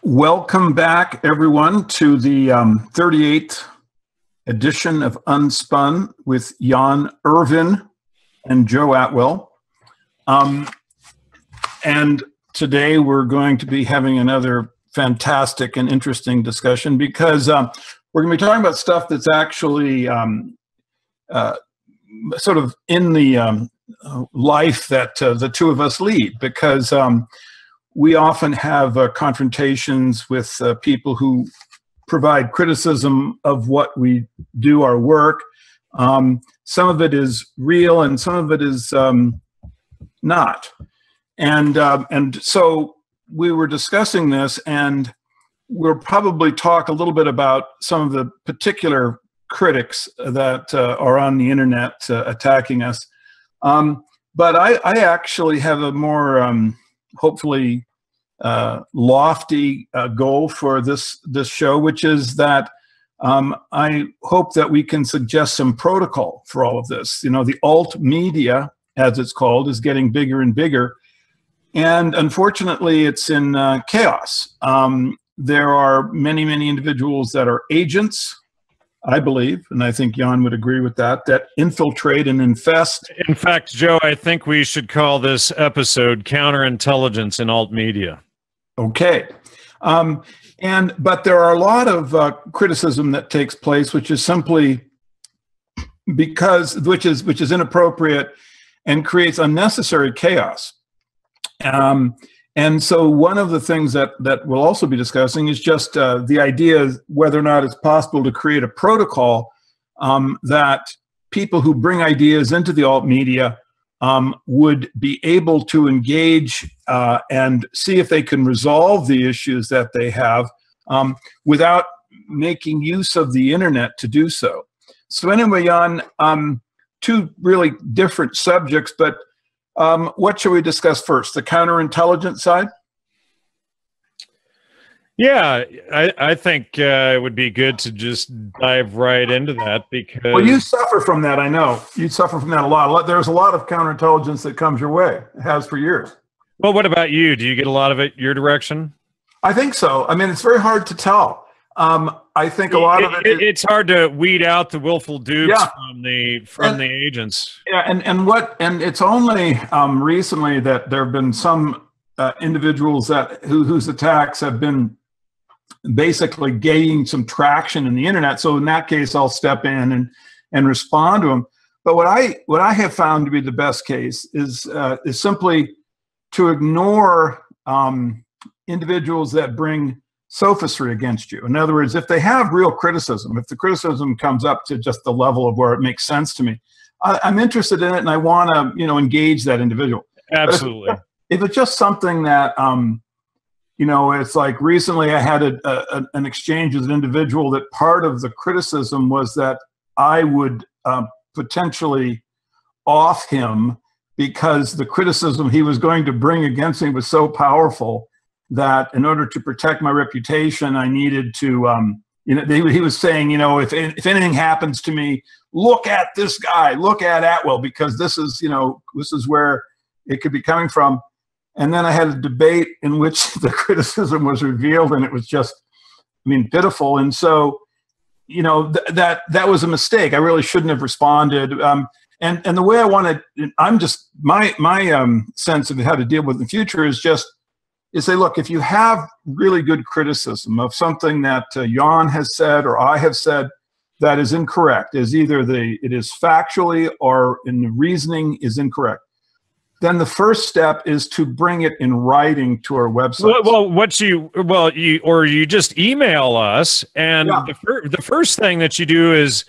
Welcome back, everyone, to the 38th edition of Unspun with Jan Irvin and Joe Atwill. And today we're going to be having another fantastic and interesting discussion because we're going to be talking about stuff that's actually sort of in the life that the two of us lead, because we often have confrontations with people who provide criticism of what we do, our work. Some of it is real and some of it is not. And so we were discussing this, and we'll probably talk a little bit about some of the particular critics that are on the internet attacking us. But I actually have a more hopefully lofty goal for this show, which is that I hope that we can suggest some protocol for all of this. You know, the alt media, as it's called, is getting bigger and bigger, and unfortunately it's in chaos. There are many individuals that are agents, I believe, and I think Jan would agree with that, that infiltrate and infest. In fact, Joe, I think we should call this episode Counterintelligence in Alt Media. Okay. But there are a lot of criticism that takes place, which is simply because, which is inappropriate and creates unnecessary chaos. And so one of the things that we'll also be discussing is just the idea of whether or not it's possible to create a protocol that people who bring ideas into the alt media would be able to engage and see if they can resolve the issues that they have without making use of the internet to do so. So anyway, Jan, two really different subjects, but what should we discuss first? The counterintelligence side? Yeah, I think it would be good to just dive right into that because... Well, you suffer from that, I know. You suffer from that a lot. There's a lot of counterintelligence that comes your way. It has for years. Well, what about you? Do you get a lot of it your direction? I think so. I mean, it's very hard to tell. I think a lot of it... It's hard to weed out the willful dupes from the agents. Yeah, and it's only recently that there have been some individuals whose attacks have been basically gaining some traction in the internet. So in that case, I'll step in and respond to them. But what I have found to be the best case is simply to ignore individuals that bring sophistry against you. In other words, if they have real criticism, if the criticism comes up to just the level of where it makes sense to me, I'm interested in it and I want to, engage that individual. Absolutely. If it's just something that, it's like recently I had an exchange with an individual that part of the criticism was that I would potentially off him because the criticism he was going to bring against me was so powerful that in order to protect my reputation, I needed to, he was saying, if anything happens to me, look at this guy, look at Atwill, because this is where it could be coming from. And then I had a debate in which the criticism was revealed, and it was just, pitiful. And so, that was a mistake. I really shouldn't have responded. And the way I wanted, my sense of how to deal with the future is say, look, if you have really good criticism of something that Jan has said or I have said that is incorrect, is either it is factually or in the reasoning is incorrect, then the first step is to bring it in writing to our website. Well, you just email us, and the first thing that you do is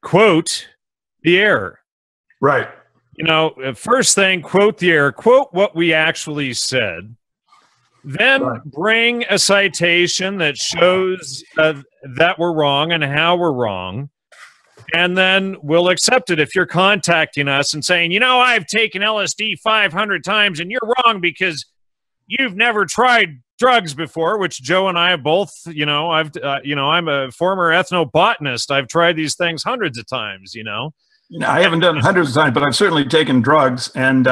quote the error. Right. First thing, quote the error, quote what we actually said. Then bring a citation that shows that we're wrong and how we're wrong. And then we'll accept it if you're contacting us and saying, I've taken LSD 500 times and you're wrong because you've never tried drugs before, which Joe and I have both, I'm a former ethnobotanist. I've tried these things hundreds of times, I haven't done hundreds of times, but I've certainly taken drugs. And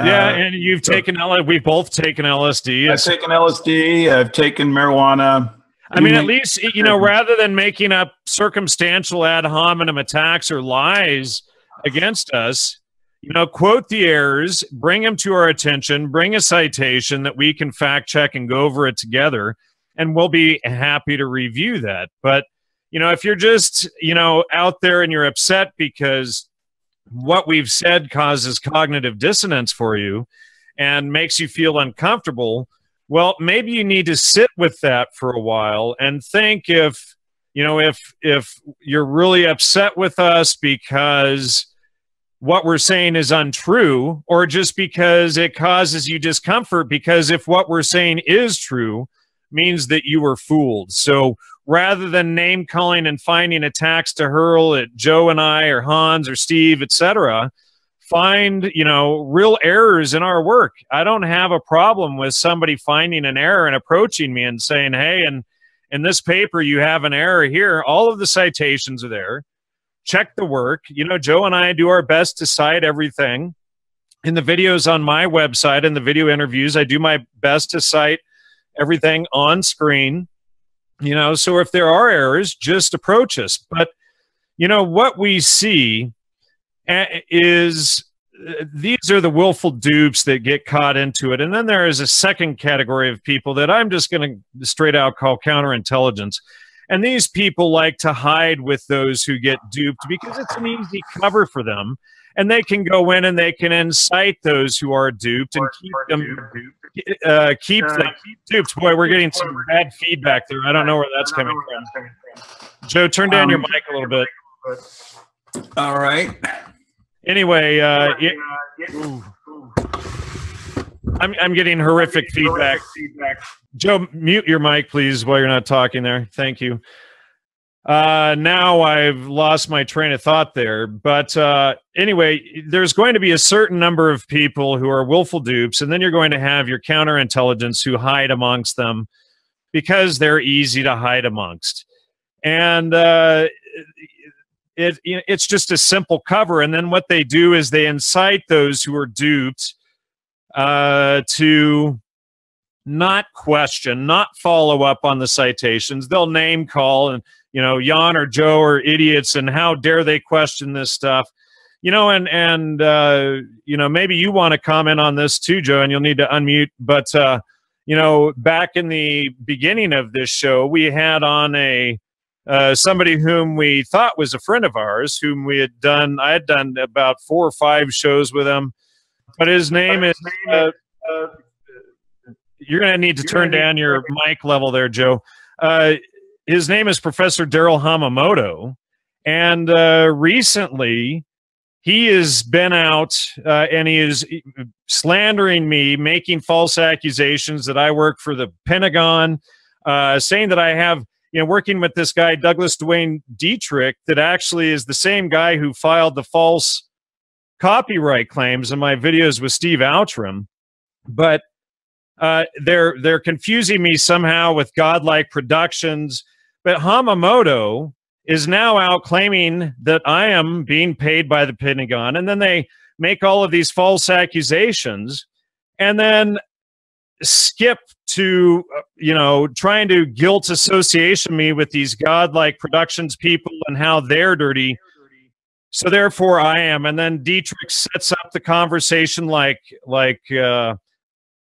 Yeah, and you've taken LSD. We've both taken LSD. I've taken LSD. I've taken marijuana. I mean, at least, you know, rather than making up circumstantial ad hominem attacks or lies against us, you know, quote the errors, bring them to our attention, bring a citation that we can fact check and go over it together, and we'll be happy to review that. But, you know, if you're just, you know, out there and you're upset because what we've said causes cognitive dissonance for you and makes you feel uncomfortable, well, maybe you need to sit with that for a while and think if, you know, if you're really upset with us because what we're saying is untrue, or just because it causes you discomfort, because if what we're saying is true, means that you were fooled. So rather than name calling and finding attacks to hurl at Joe and I or Hans or Steve, etc., find, you know, real errors in our work. I don't have a problem with somebody finding an error and approaching me and saying, hey, and in this paper, you have an error here. All of the citations are there. Check the work. You know, Joe and I do our best to cite everything. In the videos on my website and the video interviews, I do my best to cite everything on screen. You know, so if there are errors, just approach us. But, you know, what we see is these are the willful dupes that get caught into it. And then there is a second category of people that I'm just going to straight out call counterintelligence. And these people like to hide with those who get duped because it's an easy cover for them. And they can go in and they can incite those who are duped and keep them duped. Boy, we're getting some bad feedback there. I don't know where that's coming from. Joe, turn down your mic a little bit. All right. Anyway, I'm getting horrific feedback. Joe, mute your mic, please, while you're not talking there. Thank you. Now I've lost my train of thought there. But anyway, there's going to be a certain number of people who are willful dupes, and then you're going to have your counterintelligence who hide amongst them because they're easy to hide amongst. And it's just a simple cover. And then what they do is they incite those who are duped to not question, not follow up on the citations. They'll name call and, you know, Jan or Joe are idiots and how dare they question this stuff. You know, and you know, maybe you want to comment on this too, Joe, and you'll need to unmute. But, you know, back in the beginning of this show, we had on somebody whom we thought was a friend of ours, whom I had done about 4 or 5 shows with him. But his name is, you're going to need to turn down your mic level there, Joe. His name is Professor Daryl Hamamoto. And recently, he has been out and he is slandering me, making false accusations that I work for the Pentagon, saying that I have, you know, working with this guy, Douglas Duane Dietrich, that actually is the same guy who filed the false copyright claims in my videos with Steve Outram. But they're confusing me somehow with Godlike Productions. But Hamamoto is now out claiming that I am being paid by the Pentagon. And then they make all of these false accusations and then skip to, you know, trying to guilt association me with these Godlike Productions people and how they're dirty. So therefore I am. And then Dietrich sets up the conversation like Daryl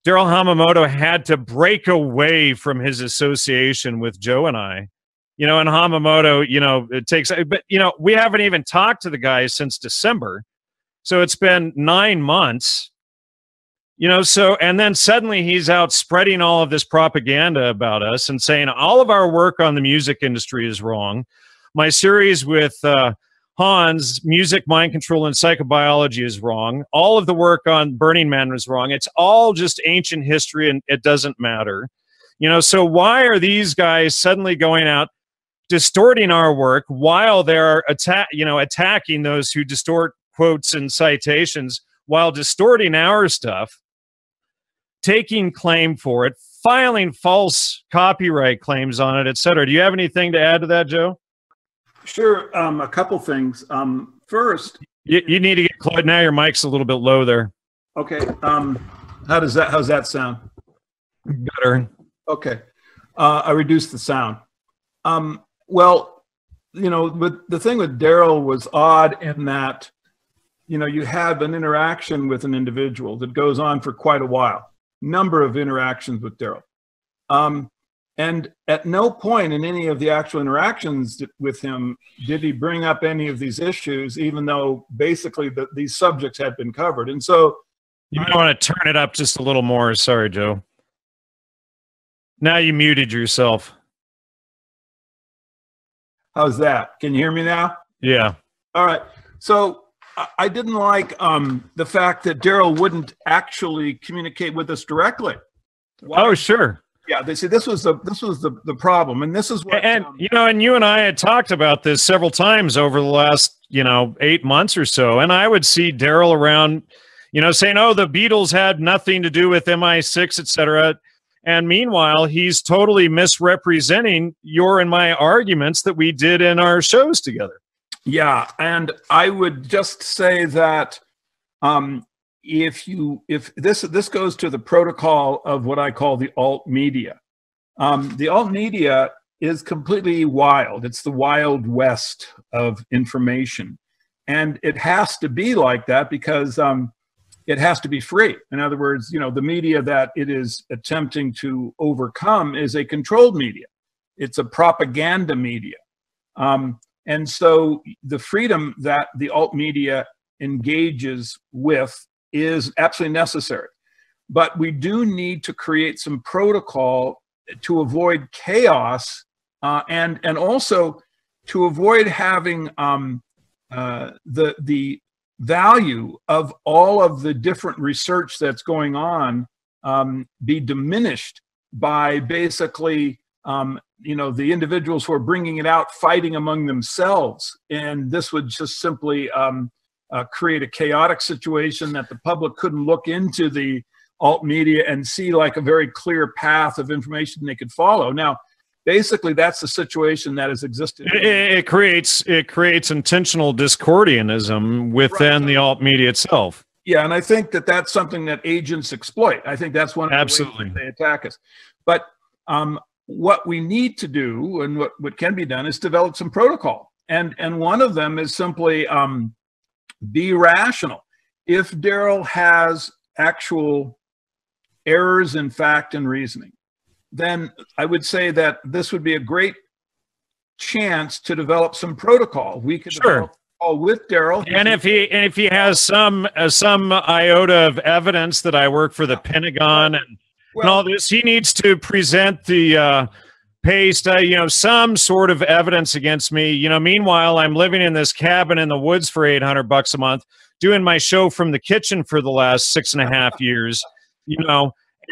Hamamoto had to break away from his association with Joe and I. You know, and Hamamoto, you know, it takes, but, you know, we haven't even talked to the guy since December. So it's been 9 months, you know, so, and then suddenly he's out spreading all of this propaganda about us and saying all of our work on the music industry is wrong. My series with Hans, Music, Mind Control, and Psychobiology is wrong. All of the work on Burning Man was wrong. It's all just ancient history and it doesn't matter. You know, so why are these guys suddenly going out distorting our work while they're attacking those who distort quotes and citations while distorting our stuff, taking claim for it, filing false copyright claims on it, etc. Do you have anything to add to that, Joe? Sure. A couple things. First, you need to get close. Now your mic's a little bit low there. Okay. How's that sound? Better. Okay. I reduced the sound. Well, but the thing with Daryl was odd in that, you have an interaction with an individual that goes on for quite a while, number of interactions with Daryl. And at no point in any of the actual interactions with him did he bring up any of these issues, even though basically these subjects had been covered. And so you might want to turn it up just a little more. Sorry, Joe. Now you muted yourself. How's that? Can you hear me now? Yeah. All right. So I didn't like the fact that Daryl wouldn't actually communicate with us directly. Oh, sure. Yeah, they see this was the problem, and this is what and you and I had talked about this several times over the last 8 months or so, and I would see Daryl around, saying, "Oh, the Beatles had nothing to do with MI6, etc." And meanwhile, he's totally misrepresenting your and my arguments that we did in our shows together. Yeah, and I would just say that if this goes to the protocol of what I call the alt media. The alt media is completely wild. It's the wild west of information, and it has to be like that because it has to be free. In other words, the media that it is attempting to overcome is a controlled media. It's a propaganda media. And so the freedom that the alt media engages with is absolutely necessary. But we do need to create some protocol to avoid chaos and also to avoid having the value of all of the different research that's going on be diminished by basically the individuals who are bringing it out fighting among themselves. And this would just simply create a chaotic situation that the public couldn't look into the alt media and see like a very clear path of information they could follow. Now, basically, that's the situation that has existed. It creates intentional discordianism within the alt media itself. Yeah, and I think that that's something that agents exploit. I think that's one of the ways that they attack us. But what we need to do and what can be done is develop some protocol. And one of them is simply be rational. If Daryl has actual errors in fact and reasoning, then I would say that this would be a great chance to develop some protocol. We could develop with Daryl. And if he has some iota of evidence that I work for the Pentagon and all this, he needs to present the some sort of evidence against me. Meanwhile, I'm living in this cabin in the woods for $800 a month, doing my show from the kitchen for the last 6.5 years.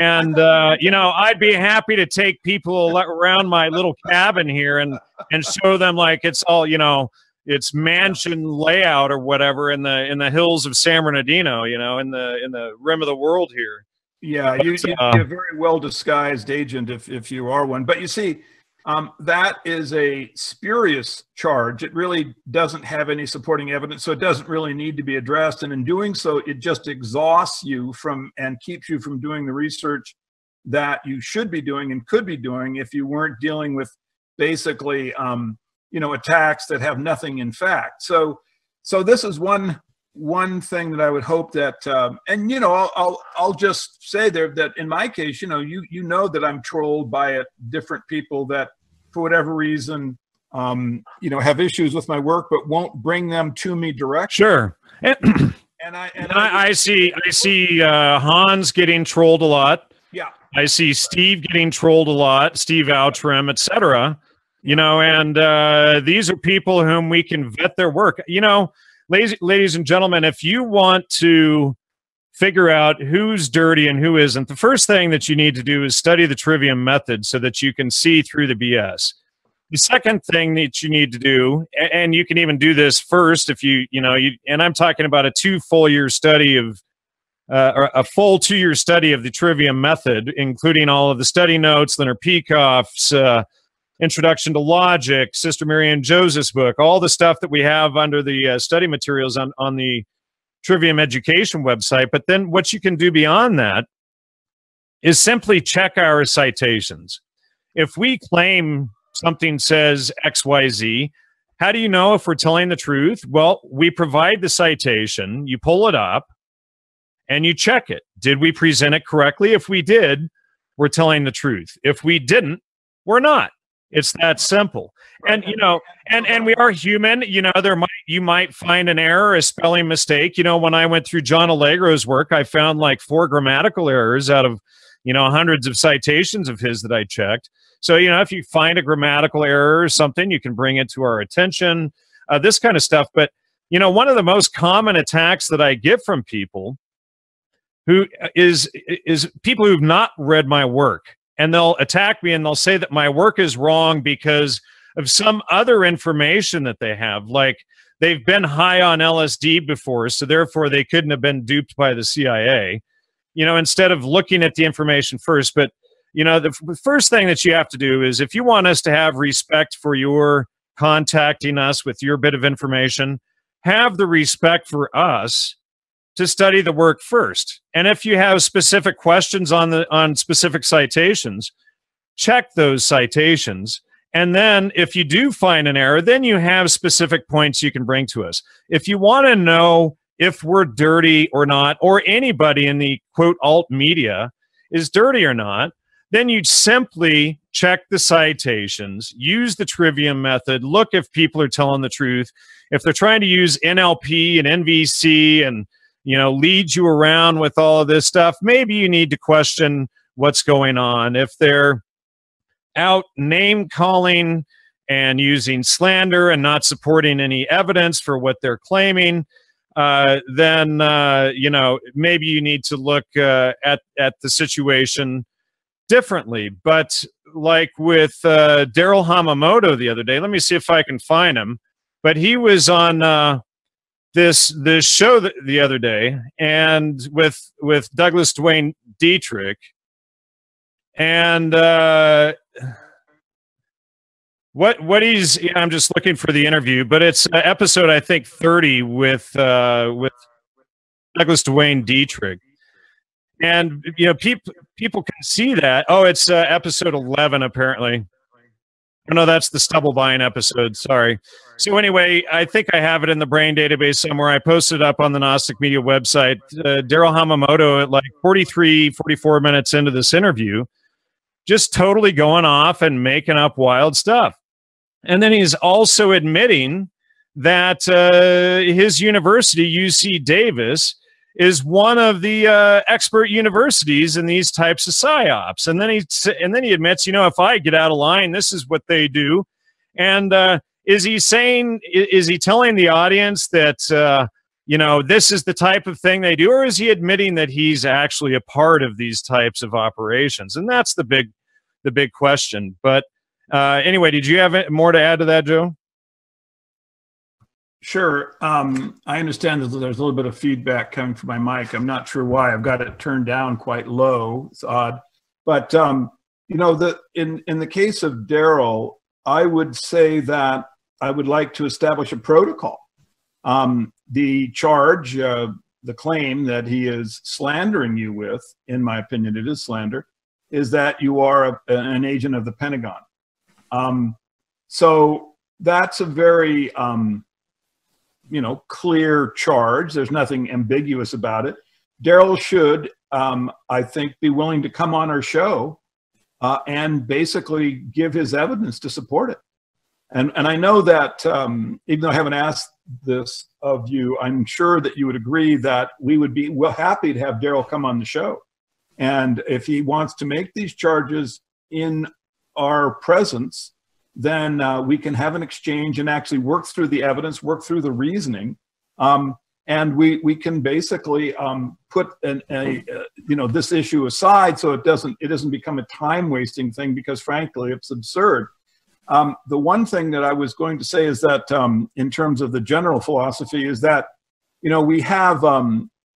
And I'd be happy to take people around my little cabin here and show them like it's all it's mansion layout or whatever in the hills of San Bernardino, in the rim of the world here. Yeah, you'd be a very well disguised agent if you are one. But you see, that is a spurious charge. It really doesn't have any supporting evidence, so it doesn't really need to be addressed. And in doing so, it just exhausts you and keeps you from doing the research that you should be doing and could be doing if you weren't dealing with basically, attacks that have nothing in fact. So this is one thing that I would hope that, I'll just say there that in my case, you know that I'm trolled by different people that, for whatever reason, have issues with my work, but won't bring them to me directly. Sure. I see Hans getting trolled a lot. Yeah. I see Steve getting trolled a lot, Steve Outram, etc. And these are people whom we can vet their work. Ladies and gentlemen, if you want to figure out who's dirty and who isn't, the first thing that you need to do is study the Trivium method so that you can see through the BS. The second thing that you need to do, and you can even do this first if and I'm talking about a full 2-year study of the Trivium method, including all of the study notes, Leonard Peikoff's Introduction to Logic, Sister Marianne Joseph's book, all the stuff that we have under the study materials on the Trivium Education website. But then what you can do beyond that is simply check our citations. If we claim something says XYZ, how do you know if we're telling the truth? Well, we provide the citation, you pull it up, and you check it. Did we present it correctly? If we did, we're telling the truth. If we didn't, we're not. It's that simple. And you know, and we are human. You know, you might find an error, a spelling mistake. You know, when I went through John Allegro's work, I found like 4 grammatical errors out of, you know, hundreds of citations of his that I checked. So, you know, if you find a grammatical error or something, you can bring it to our attention, this kind of stuff. But, you know, one of the most common attacks that I get from people who is people who've not read my work, and they'll attack me and they'll say that my work is wrong because of some other information that they have, like they've been high on LSD before, so therefore they couldn't have been duped by the CIA, you know, instead of looking at the information first. But you know, the first thing that you have to do is, if you want us to have respect for your contacting us with your bit of information, have the respect for us to study the work first. And if you have specific questions on specific citations, check those citations. And then if you do find an error, then you have specific points you can bring to us. If you want to know if we're dirty or not, or anybody in the quote alt media is dirty or not, then you'd simply check the citations, use the Trivium method, look if people are telling the truth. If they're trying to use NLP and NVC and, you know, lead you around with all of this stuff, maybe you need to question what's going on. If they're out name calling and using slander and not supporting any evidence for what they're claiming, then, you know, maybe you need to look at the situation differently. But like with Daryl Hamamoto the other day, let me see if I can find him, but he was on this show the other day, and with Douglas Duane Dietrich, and what he's, you know, I'm just looking for the interview, but it's episode, I think, 30 with Douglas Duane Dietrich. And, you know, people can see that. Oh, it's episode 11, apparently. Oh, no, that's the Stubblebine episode. Sorry. So anyway, I think I have it in the brain database somewhere. I posted it up on the Gnostic Media website. Daryl Hamamoto, at like 43, 44 minutes into this interview, just totally going off and making up wild stuff. And then he's also admitting that his university, UC Davis, is one of the expert universities in these types of psyops. And then he admits, you know, if I get out of line, this is what they do. And is he telling the audience that, you know, this is the type of thing they do, or is he admitting that he's actually a part of these types of operations? And that's the big question. But anyway, did you have more to add to that, Joe? Sure. I understand that there's a little bit of feedback coming from my mic. I'm not sure why. I've got it turned down quite low. It's odd. But, you know, in the case of Daryl, I would say that I would like to establish a protocol. The charge, the claim that he is slandering you with, in my opinion, it is slander, is that you are an agent of the Pentagon. So that's a very... you know, clear charge. There's nothing ambiguous about it. Daryl should, I think, be willing to come on our show and basically give his evidence to support it. And I know that even though I haven't asked this of you, I'm sure that you would agree that we would be happy to have Daryl come on the show. And if he wants to make these charges in our presence, then we can have an exchange and actually work through the evidence, work through the reasoning, and we can basically put you know, this issue aside so it doesn't become a time-wasting thing, because frankly it's absurd. The one thing that I was going to say is that in terms of the general philosophy is that, you know, we have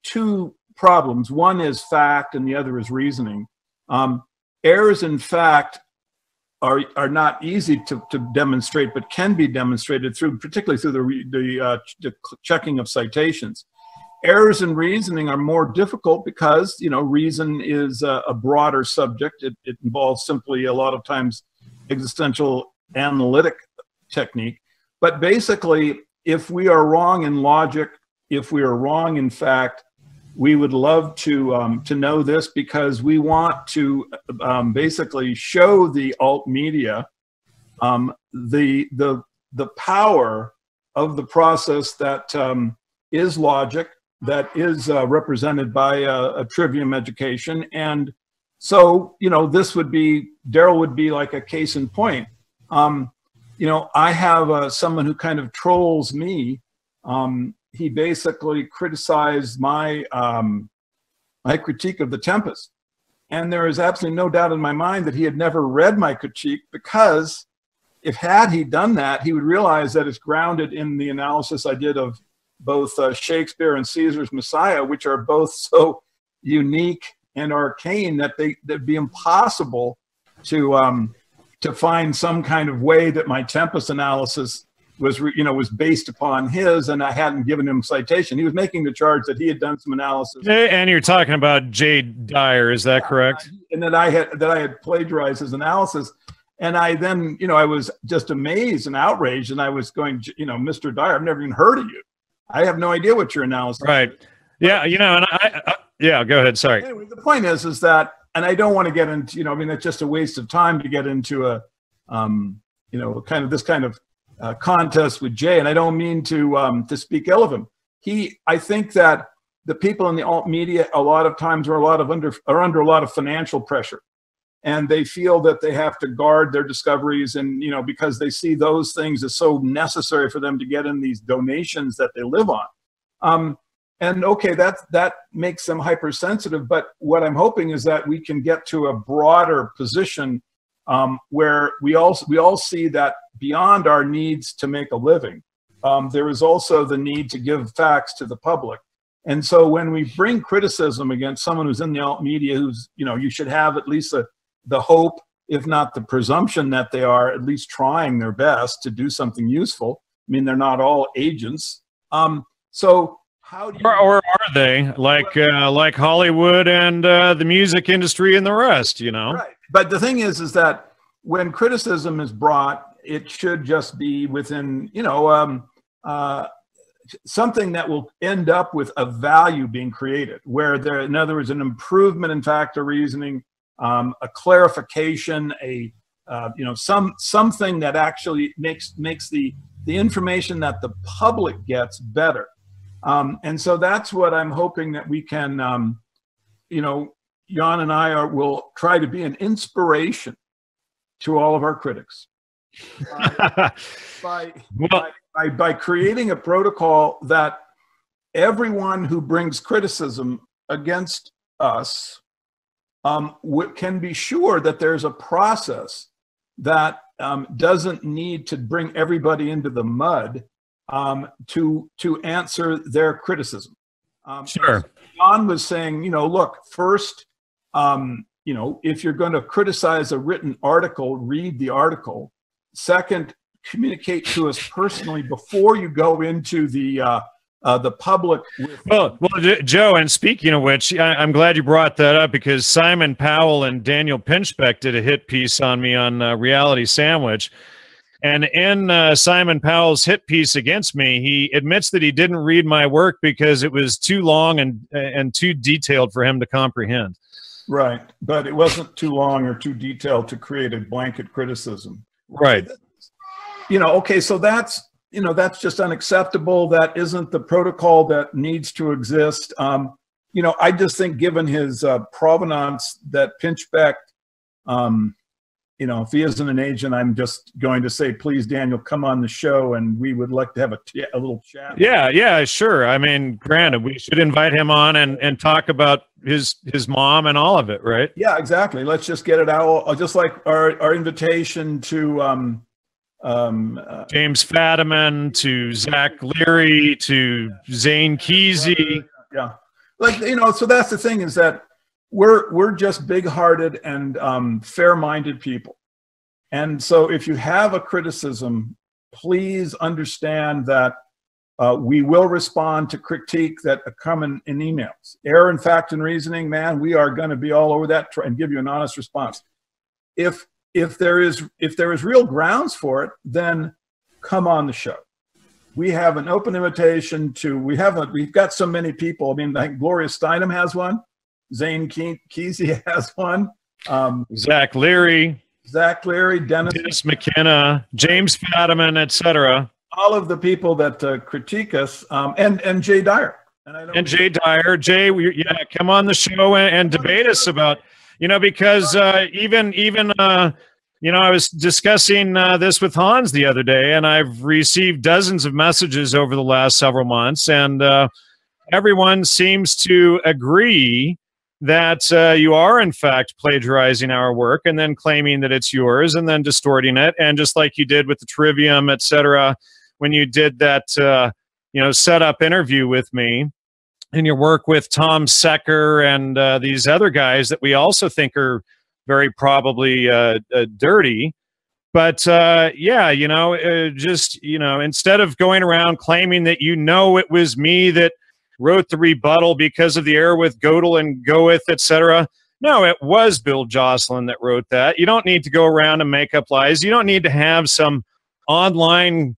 two problems. One is fact and the other is reasoning. Errors in fact are not easy to demonstrate, but can be demonstrated through, particularly through the checking of citations. errors in reasoning are more difficult because, you know, reason is a broader subject. It involves simply a lot of times existential analytic technique. But basically, if we are wrong in logic, if we are wrong in fact, we would love to know this, because we want to basically show the alt media the power of the process that is logic, that is represented by a trivium education. And so, you know, this would be, Daryl would be like a case in point. You know, I have someone who kind of trolls me. He basically criticized my my critique of The Tempest. And there is absolutely no doubt in my mind that he had never read my critique, because if had he done that, he would realize that it's grounded in the analysis I did of both Shakespeare and Caesar's Messiah, which are both so unique and arcane that they'd be impossible to find some kind of way that my Tempest analysis was, you know, was based upon his, and I hadn't given him citation. He was making the charge that he had done some analysis. And you're talking about Jay Dyer, is that correct? And that I had plagiarized his analysis. And I then, you know, I was just amazed and outraged, and I was going, you know, Mr. Dyer, I've never even heard of you. I have no idea what your analysis right. is. Yeah, you know, and yeah, go ahead, sorry. Anyway, the point is that, and I don't want to get into, you know, I mean, it's just a waste of time to get into a, you know, kind of this kind of contest with Jay, and I don't mean to speak ill of him. I think that the people in the alt media a lot of times are under a lot of financial pressure, and they feel that they have to guard their discoveries, and, you know, because they see those things as so necessary for them to get in these donations that they live on. And okay, that makes them hypersensitive, but what I'm hoping is that we can get to a broader position where we all see that beyond our needs to make a living, there is also the need to give facts to the public. And so when we bring criticism against someone who's in the alt media, who's, you know, you should have at least the hope, if not the presumption, that they are at least trying their best to do something useful. I mean, they're not all agents. So how do you, or are they, like Hollywood and the music industry and the rest, you know? Right. But the thing is that when criticism is brought, it should just be within, you know, something that will end up with a value being created, where there, in other words, an improvement in factor reasoning, a clarification, you know, something that actually makes the information that the public gets better. And so that's what I'm hoping that we can, you know, Jan and I will try to be an inspiration to all of our critics by creating a protocol that everyone who brings criticism against us can be sure that there's a process that doesn't need to bring everybody into the mud to answer their criticism. Sure. Jan was saying, you know, look, first, you know, if you're going to criticize a written article, read the article. Second, communicate to us personally before you go into the public. Well, Joe, and speaking of which, I'm glad you brought that up, because Simon Powell and Daniel Pinchbeck did a hit piece on me on Reality Sandwich. And in Simon Powell's hit piece against me, he admits that he didn't read my work because it was too long and too detailed for him to comprehend. Right, but it wasn't too long or too detailed to create a blanket criticism. Right. You know, okay, so that's, you know, that's just unacceptable. That isn't the protocol that needs to exist. You know, I just think given his provenance, that Pinchbeck, you know, if he isn't an agent, I'm just going to say, please, Daniel, come on the show, and we would like to have a little chat. Yeah, sure. I mean, granted, we should invite him on and talk about his mom and all of it, right? Yeah, exactly. Let's just get it out. Just like our invitation to James Fadiman, to Zach Leary, to Zane Kesey. Yeah, like, you know, so that's the thing, is that we're just big-hearted and fair-minded people. And so if you have a criticism, please understand that We will respond to critique that come in emails. Error in fact and reasoning, man, we are going to be all over that and give you an honest response. If there is real grounds for it, then come on the show. We have an open invitation to. We've got so many people. I mean, like Gloria Steinem has one. Zane Kesey has one. Zach Leary, Dennis McKenna, James Fadiman, etc. All of the people that critique us, and Jay Dyer. Jay Dyer. Jay, come on the show and debate us about, because even I was discussing this with Hans the other day, and I've received dozens of messages over the last several months, and everyone seems to agree that you are, in fact, plagiarizing our work and then claiming that it's yours and then distorting it. And just like you did with the Trivium, et cetera, when you did that, set-up interview with me, and your work with Tom Secker and these other guys that we also think are very probably dirty. But instead of going around claiming that it was me that wrote the rebuttal because of the error with Gödel and Goeth, etc. No, it was Bill Jocelyn that wrote that. You don't need to go around and make up lies. You don't need to have some online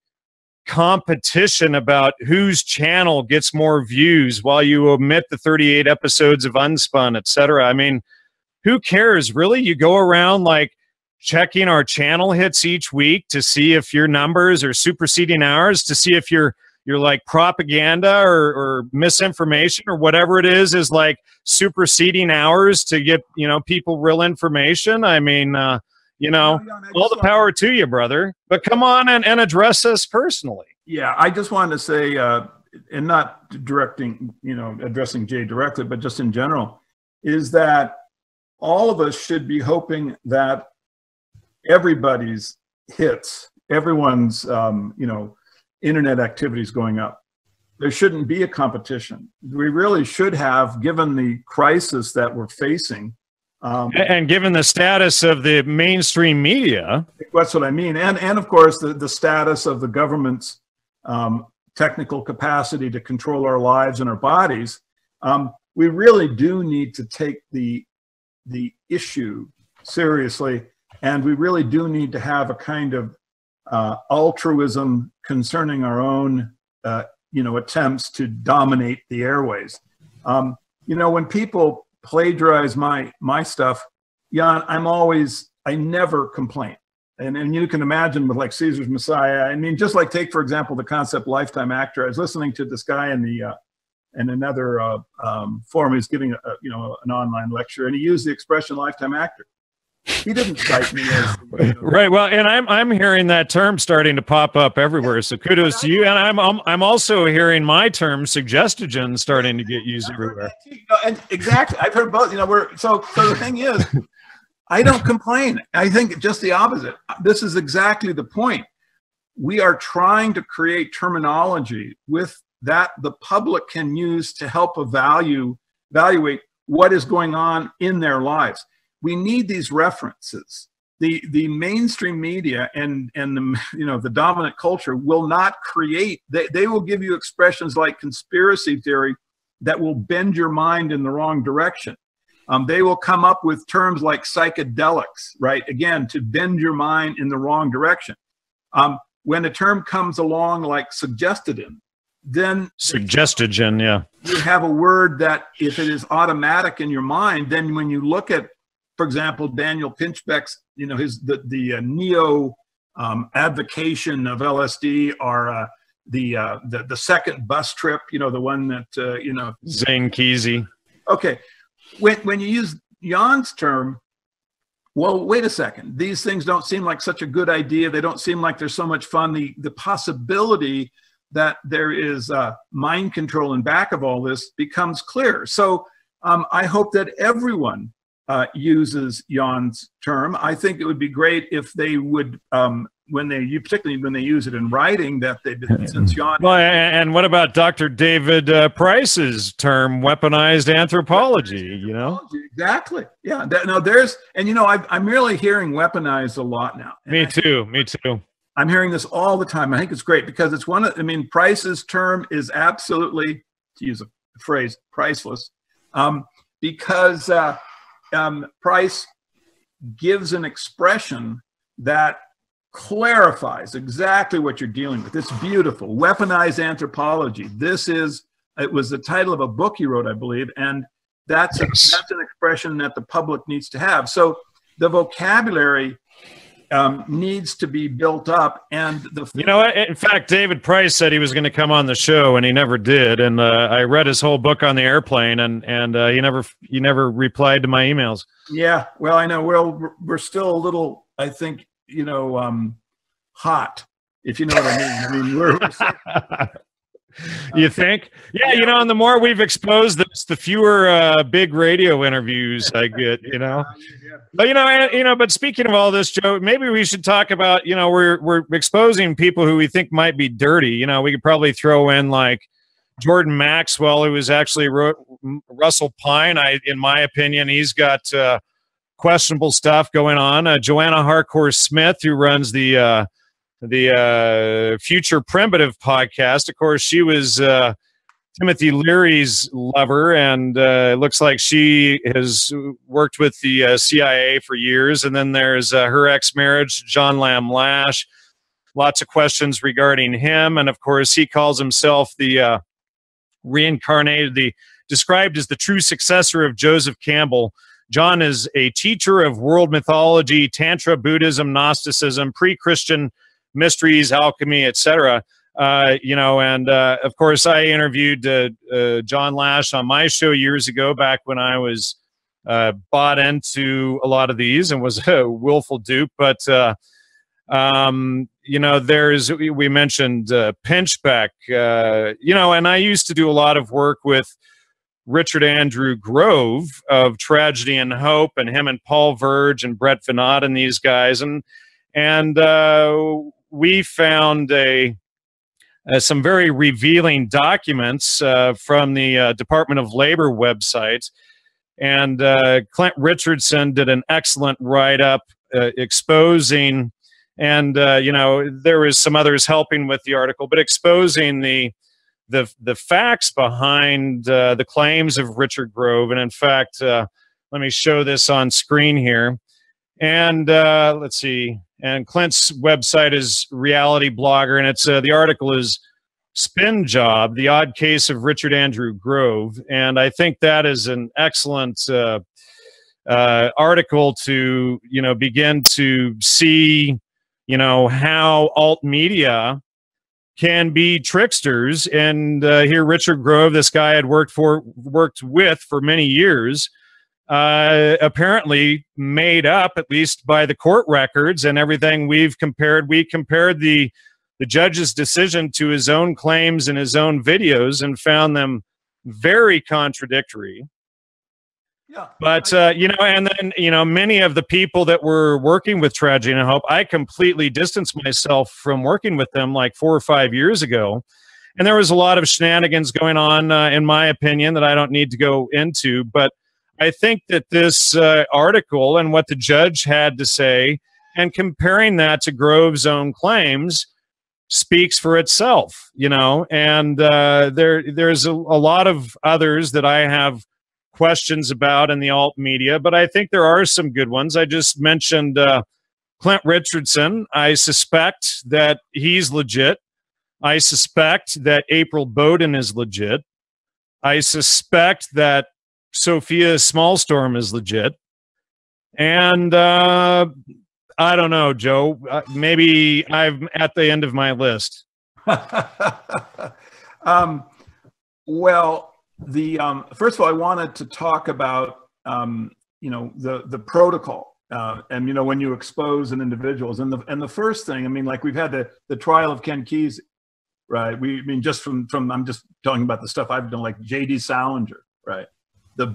competition about whose channel gets more views while you omit the 38 episodes of Unspun, etc. I mean, who cares, really? You go around like checking our channel hits each week to see if your numbers are superseding ours, to see if you're like propaganda or misinformation or whatever it is like superseding ours to get, people real information. I mean, all the power to you, brother. But come on and address us personally. Yeah, I just wanted to say, and not addressing Jay directly, but just in general, is that all of us should be hoping that everybody's hits, everyone's, internet activities going up. There shouldn't be a competition. We really should have, given the crisis that we're facing. And given the status of the mainstream media. That's what I mean. And of course, the status of the government's technical capacity to control our lives and our bodies. We really do need to take the issue seriously. And we really do need to have a kind of altruism concerning our own, attempts to dominate the airways. When people plagiarize my stuff, Jan, I never complain. And you can imagine with like Caesar's Messiah. I mean, just like take, for example, the concept lifetime actor. I was listening to this guy in another forum. He's giving an online lecture, and he used the expression lifetime actor. He didn't cite me as right. Well, and I'm hearing that term starting to pop up everywhere. So kudos to you. And I'm also hearing my term suggestogen starting to get used everywhere. And exactly, I've heard both. So the thing is, I don't complain. I think just the opposite. This is exactly the point. We are trying to create terminology with that the public can use to help evaluate what is going on in their lives. We need these references. The mainstream media and the dominant culture will not create. They will give you expressions like conspiracy theory that will bend your mind in the wrong direction. They will come up with terms like psychedelics, right? Again, to bend your mind in the wrong direction. When a term comes along like suggestogen, then suggestogen, yeah, you have a word that if it is automatic in your mind, then when you look at, for example, Daniel Pinchbeck's, the neo advocation of LSD, or the second bus trip, the one that Zane Kesey. Okay, when you use Jan's term, well, wait a second. These things don't seem like such a good idea. They don't seem like they're so much fun. The possibility that there is mind control in back of all this becomes clear. So I hope that everyone uses Jan's term. I think it would be great if they would, particularly when they use it in writing, that they, since Jan. Well, and what about Dr. David Price's term, weaponized anthropology? Exactly. Yeah. I'm really hearing weaponized a lot now. Me too. I'm hearing this all the time. I think it's great because it's one of, I mean, Price's term is absolutely, to use a phrase, priceless, because Price gives an expression that clarifies exactly what you're dealing with. It's beautiful. Weaponized anthropology. It was the title of a book he wrote, I believe, and that's an expression that the public needs to have. So the vocabulary needs to be built up, and you know, in fact, David Price said he was going to come on the show, and he never did. And I read his whole book on the airplane, and he never replied to my emails. Yeah, well, I know. Well, we're still a little, I think, you know, hot, if you know what I mean. I mean, we're you think? Yeah, you know, and the more we've exposed this, the fewer big radio interviews I get, you know. But but speaking of all this, Joe, maybe we should talk about, you know, we're exposing people who we think might be dirty. You know, we could probably throw in like Jordan Maxwell, who was actually Russell Pine. In my opinion, he's got questionable stuff going on. Joanna Harcourt Smith, who runs the Future Primitive podcast. Of course, she was Timothy Leary's lover, and it looks like she has worked with the CIA for years. And then there's her ex-marriage, John Lamb Lash. Lots of questions regarding him, and of course, he calls himself the described as the true successor of Joseph Campbell. John is a teacher of world mythology, Tantra, Buddhism, Gnosticism, pre-Christian mysteries, alchemy, etc. You know, and of course, I interviewed John Lash on my show years ago, back when I was bought into a lot of these and was a willful dupe. But you know, we mentioned Pinchbeck, you know, and I used to do a lot of work with Richard Andrew Grove of Tragedy and Hope, and him and Paul Verge and Brett Veinotte and these guys, and we found some very revealing documents from the Department of Labor website. And Clint Richardson did an excellent write-up exposing, and you know, there was some others helping with the article, but exposing the facts behind the claims of Richard Grove. And in fact, let me show this on screen here. And let's see. And Clint's website is Reality Blogger, and it's the article is Spin Job: The Odd Case of Richard Andrew Grove. And I think that is an excellent article to, you know, begin to see, you know, how alt media can be tricksters. And here, Richard Grove, this guy I had worked with for many years, apparently made up, at least by the court records and everything we've compared. We compared the judge's decision to his own claims and his own videos and found them very contradictory. Yeah. But, you know, and then, you know, many of the people that were working with Tragedy and Hope, I completely distanced myself from working with them like 4 or 5 years ago. And there was a lot of shenanigans going on, in my opinion, that I don't need to go into. But I think that this article and what the judge had to say, and comparing that to Grove's own claims, speaks for itself, you know. And there's a lot of others that I have questions about in the alt media, but I think there are some good ones. I just mentioned Clint Richardson. I suspect that he's legit. I suspect that April Bowden is legit. I suspect that Sophia Smallstorm is legit. And I don't know, Joe. Maybe I'm at the end of my list. Well, first of all, I wanted to talk about you know, the protocol, and you know, when you expose an individual, and the first thing, I mean, like we've had the trial of Ken Kesey, right? I mean, just from I'm just talking about the stuff I've done, like J.D. Salinger, right?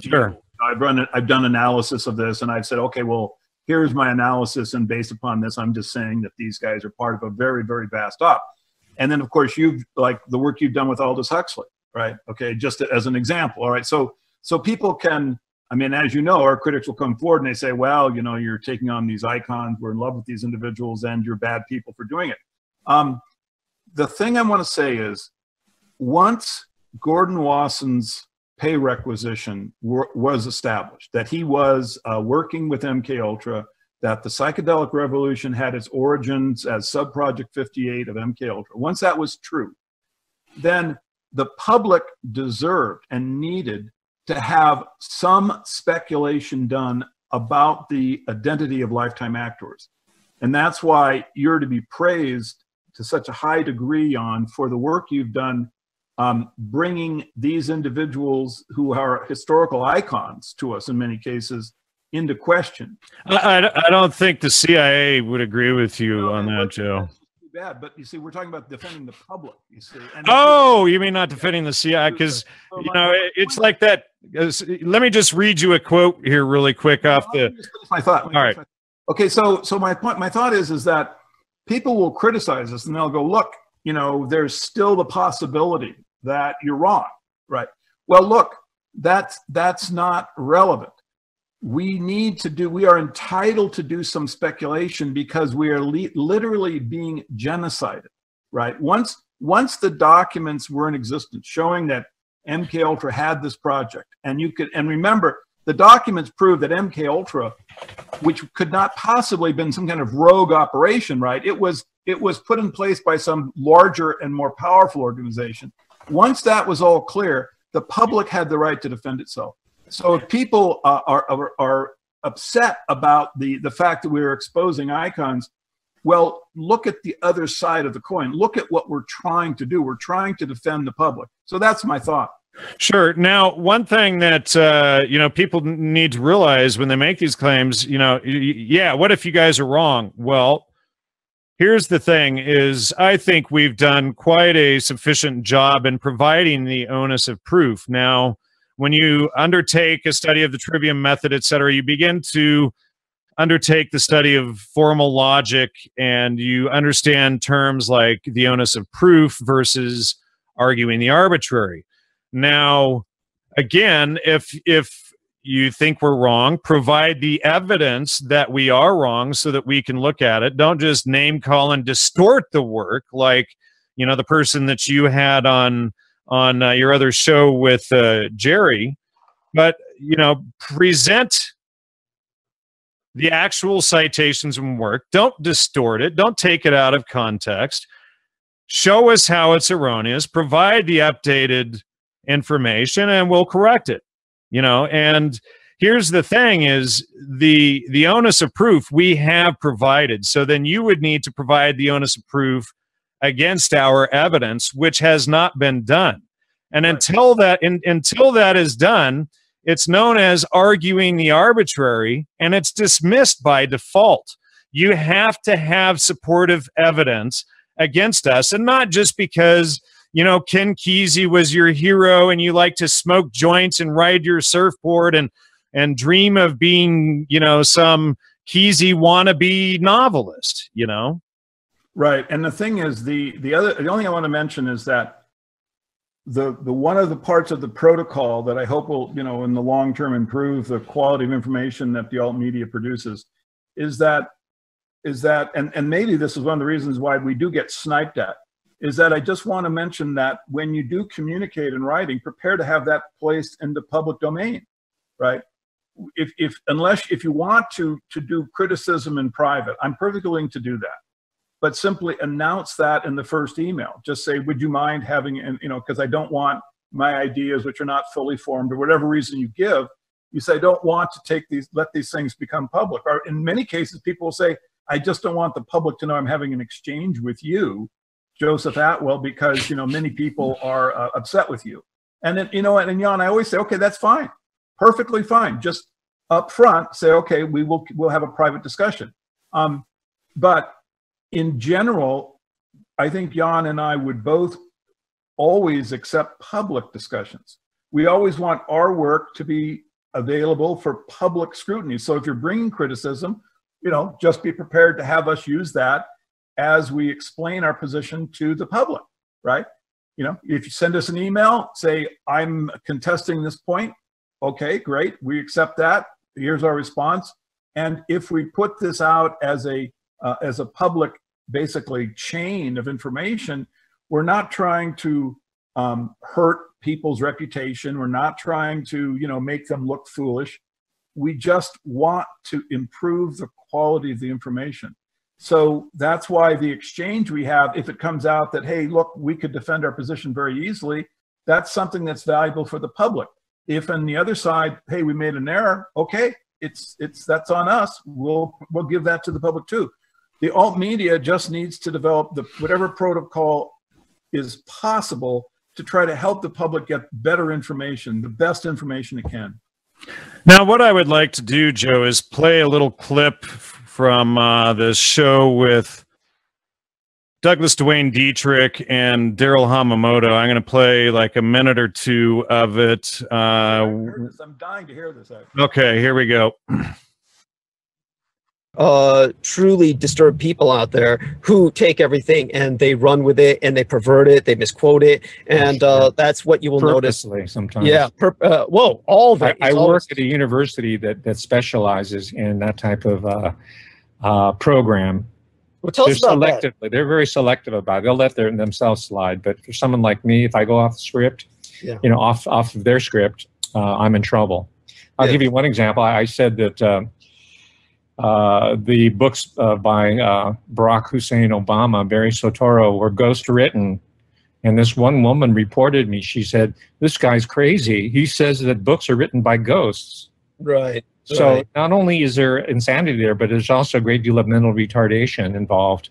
Sure. I've done analysis of this, and I've said, okay, well, here's my analysis, and based upon this, I'm just saying that these guys are part of a very, very vast op. And then, of course, you've, like, the work you've done with Aldous Huxley, right? Okay, just as an example, all right? So people can, I mean, as you know, our critics will come forward and they say, well, you know, you're taking on these icons, we're in love with these individuals, and you're bad people for doing it. The thing I want to say is, once Gordon Wasson's pay requisition was established, that he was working with MKUltra, that the psychedelic revolution had its origins as Subproject 58 of MKUltra. Once that was true, then the public deserved and needed to have some speculation done about the identity of lifetime actors. And that's why you're to be praised to such a high degree on for the work you've done, bringing these individuals who are historical icons to us in many cases into question. I don't think the CIA would agree with you on that, Joe. Too bad, but you see, we're talking about defending the public. You see. And oh, you mean not defending the CIA? Because you know, it's like that. Let me just read you a quote here, really quick, off the. My thought. All right. Okay, so my point, my thought is that people will criticize us and they'll go, look, you know, there's still the possibility that you're wrong, right? Well, look, that's not relevant. We are entitled to do some speculation because we are literally being genocided, right? Once the documents were in existence showing that MKUltra had this project, and remember, the documents prove that MKUltra, which could not possibly have been some kind of rogue operation, right? It was put in place by some larger and more powerful organization. Once that was all clear, the public had the right to defend itself. So if people are upset about the fact that we're exposing icons, well, look at the other side of the coin. Look at what we're trying to do. We're trying to defend the public. So that's my thought. Sure. Now, one thing that you know, people need to realize when they make these claims, you know, yeah, what if you guys are wrong? Well, here's the thing: is I think we've done quite a sufficient job in providing the onus of proof. Now, when you undertake a study of the Trivium method, et cetera, you begin to undertake the study of formal logic, and you understand terms like the onus of proof versus arguing the arbitrary. Now, again, if you think we're wrong, provide the evidence that we are wrong so that we can look at it. Don't just name call and distort the work like, you know, the person that you had on your other show with Jerry, but, you know, present the actual citations and work. Don't distort it. Don't take it out of context. Show us how it's erroneous. Provide the updated information, and we'll correct it. You know, and here's the thing: is the onus of proof we have provided. So then you would need to provide the onus of proof against our evidence, which has not been done. And until that is done, it's known as arguing the arbitrary, and it's dismissed by default. You have to have supportive evidence against us, and not just because, you know, Ken Kesey was your hero and you like to smoke joints and ride your surfboard and dream of being, you know, some Kesey wannabe novelist, you know? Right. And the thing is, the only thing I want to mention is that the one of the parts of the protocol that I hope will, you know, in the long term improve the quality of information that the alt media produces is that and maybe this is one of the reasons why we do get sniped at, is that I just want to mention that when you do communicate in writing, prepare to have that placed in the public domain, right? If you want to do criticism in private, I'm perfectly willing to do that. But simply announce that in the first email. Just say, would you mind having, you know, because I don't want my ideas, which are not fully formed, or whatever reason you give, you say, I don't want to let these things become public. Or in many cases, people will say, I just don't want the public to know I'm having an exchange with you, Joseph Atwell, because, you know, many people are upset with you. And then, you know, and Jan, I always say, okay, that's fine. Perfectly fine. Just up front say, okay, we'll have a private discussion. But in general, I think Jan and I would both always accept public discussions. We always want our work to be available for public scrutiny. So if you're bringing criticism, you know, just be prepared to have us use that as we explain our position to the public, right? You know, if you send us an email, say, I'm contesting this point. Okay, great. We accept that. Here's our response. And if we put this out as a public basically chain of information, we're not trying to hurt people's reputation. We're not trying to, make them look foolish. We just want to improve the quality of the information. So that's why the exchange we have, if it comes out that, hey, look, we could defend our position very easily, that's something that's valuable for the public. If on the other side, hey, we made an error, okay, that's on us. We'll give that to the public too. The alt media just needs to develop whatever protocol is possible to try to help the public get better information, the best information it can. Now, what I would like to do, Joe, is play a little clip from the show with Douglas Duane Dietrich and Daryl Hamamoto. I'm going to play like a minute or two of it. I'm dying to hear this. Actually. Okay, here we go. Truly disturbed people out there who take everything and they run with it and they pervert it, they misquote it, and that's what you will notice sometimes. Yeah, whoa, all of it. I work at a university that specializes in that type of program. Well, tell us about that. They're very selective about it. They'll let themselves slide, but for someone like me, if I go off the script, off of their script, I'm in trouble. I'll give you one example. I said that the books by Barack Hussein Obama, Barry Soetoro, were ghost written. And this one woman reported me. She said, this guy's crazy. He says that books are written by ghosts. Right. So not only is there insanity there, but there's also a great deal of mental retardation involved.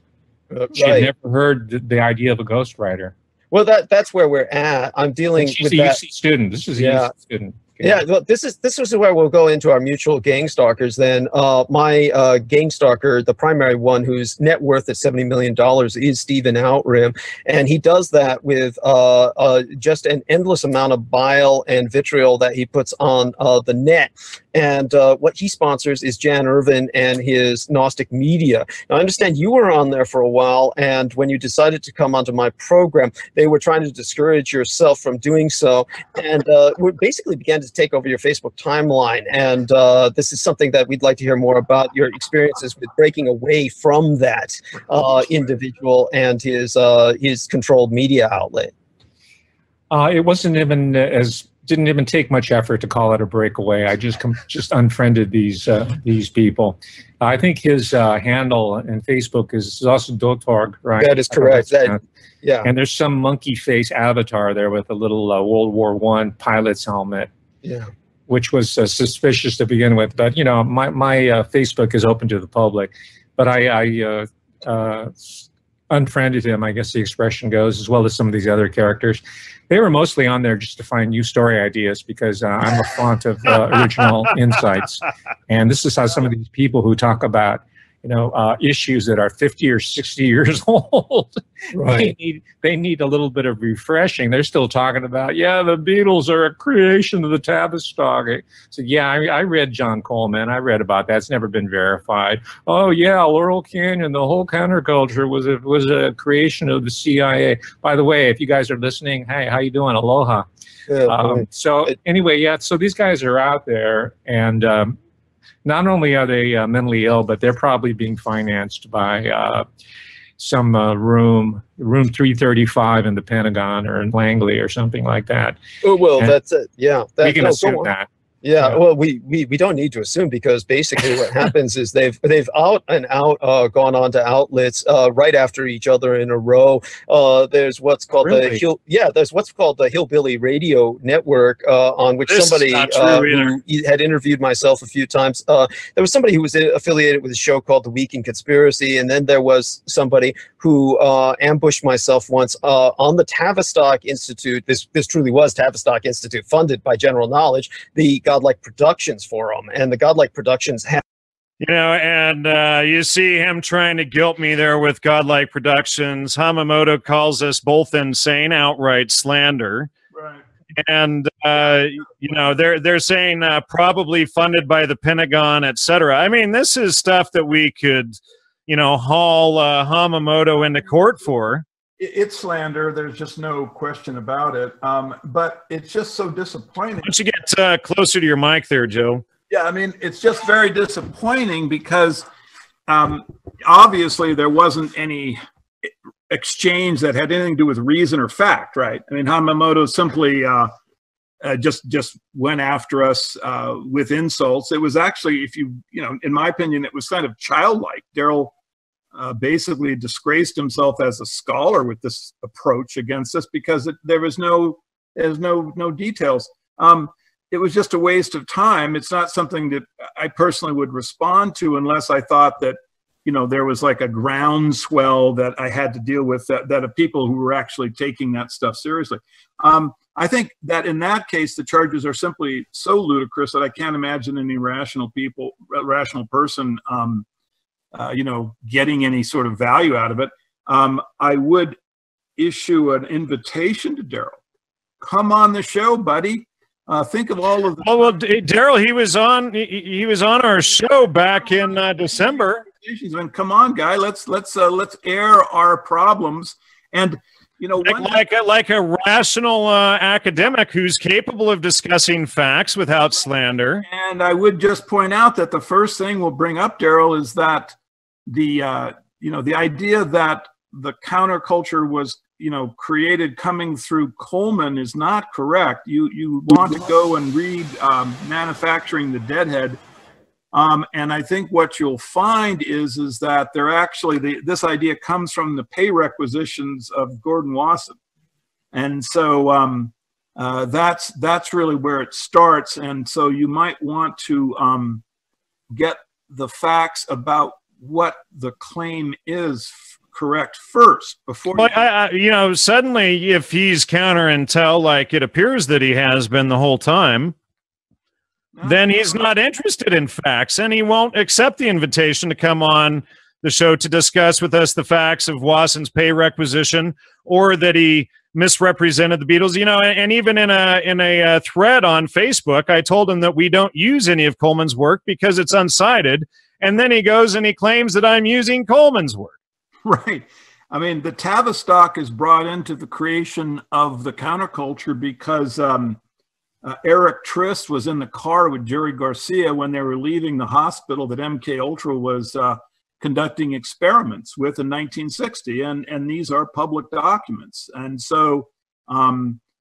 She had never heard the idea of a ghostwriter. Well, that's where we're at. I'm dealing with that. She's a UC student. This is a UC student. Yeah, well, this is where we'll go into our mutual gang stalkers. Then my gang stalker, the primary one, whose net worth is $70 million, is Stephen Outram, and he does that with just an endless amount of bile and vitriol that he puts on the net. And what he sponsors is Jan Irvin and his Gnostic Media. Now, I understand you were on there for a while, and when you decided to come onto my program, they were trying to discourage yourself from doing so, and we basically began to take over your Facebook timeline. And this is something that we'd like to hear more about, your experiences with breaking away from that individual and his controlled media outlet. It wasn't even didn't even take much effort to call it a breakaway. I just unfriended these people. I think his handle in Facebook is also Dotorg, right? That is correct. Yeah. And there's some monkey face avatar there with a little World War I pilot's helmet. Yeah. Which was suspicious to begin with. But my Facebook is open to the public. But I unfriended him, I guess the expression goes, as well as some of these other characters. They were mostly on there just to find new story ideas because I'm a font of original insights. And this is how some of these people who talk about, issues that are 50 or 60 years old, right. they need a little bit of refreshing. They're still talking about, the Beatles are a creation of the Tavistock. So I read John Coleman. I read about that. It's never been verified. Oh yeah, Laurel Canyon, the whole counterculture was a creation of the CIA. By the way, if you guys are listening, hey, how you doing? Aloha. So anyway, so these guys are out there, and not only are they mentally ill, but they're probably being financed by some room 335 in the Pentagon or in Langley or something like that. Oh, well, and that's it. Yeah. We can assume that. Yeah, well, we don't need to assume, because basically what happens is they've out and out gone on to outlets right after each other in a row. There's what's called there's what's called the Hillbilly Radio Network, on which somebody who had interviewed myself a few times. There was somebody who was affiliated with a show called The Week in Conspiracy, and then there was somebody who ambushed myself once on the Tavistock Institute. This truly was Tavistock Institute, funded by General Knowledge, the Godlike Productions Forum, and the Godlike Productions have, and you see him trying to guilt me there with Godlike Productions. Hamamoto calls us both insane, outright slander. Right. And they're saying probably funded by the Pentagon, etc. I mean, this is stuff that we could, haul Hamamoto into court for. It's slander. There's just no question about it. But it's just so disappointing. Why don't you get closer to your mic there, Joe? Yeah, I mean, it's just very disappointing because obviously there wasn't any exchange that had anything to do with reason or fact, right? I mean, Hamamoto simply just went after us with insults. It was actually, in my opinion, it was kind of childlike. Daryl basically disgraced himself as a scholar with this approach against us because there's no details. It was just a waste of time. It's not something that I personally would respond to unless I thought that, there was like a groundswell that I had to deal with, that of people who were actually taking that stuff seriously. I think that in that case, the charges are simply so ludicrous that I can't imagine any rational person, getting any sort of value out of it. I would issue an invitation to Daryl. Come on the show, buddy. Think of all of the. Well, Daryl, he was on our show back in December. And come on, guy, let's air our problems. And like a rational academic who's capable of discussing facts without slander. And I would just point out that the first thing we'll bring up, Daryl, is that the idea that the counterculture was created coming through Coleman is not correct. You want to go and read Manufacturing the Deadhead. And I think what you'll find is that they're actually, this idea comes from the pay requisitions of Gordon Wasson. And so that's really where it starts. And so you might want to get the facts about what the claim is correct first before. Well, suddenly if he's counter-intel like it appears that he has been the whole time, then he's not interested in facts, and he won't accept the invitation to come on the show to discuss with us the facts of Wasson's pay requisition, or that he misrepresented the Beatles. And even in a thread on Facebook, I told him that we don't use any of Coleman's work because it's unsighted, and then he goes and he claims that I'm using Coleman's work. Right. I mean, the Tavistock is brought into the creation of the counterculture because Eric Trist was in the car with Jerry Garcia when they were leaving the hospital that MK Ultra was conducting experiments with in 1960, and these are public documents. And so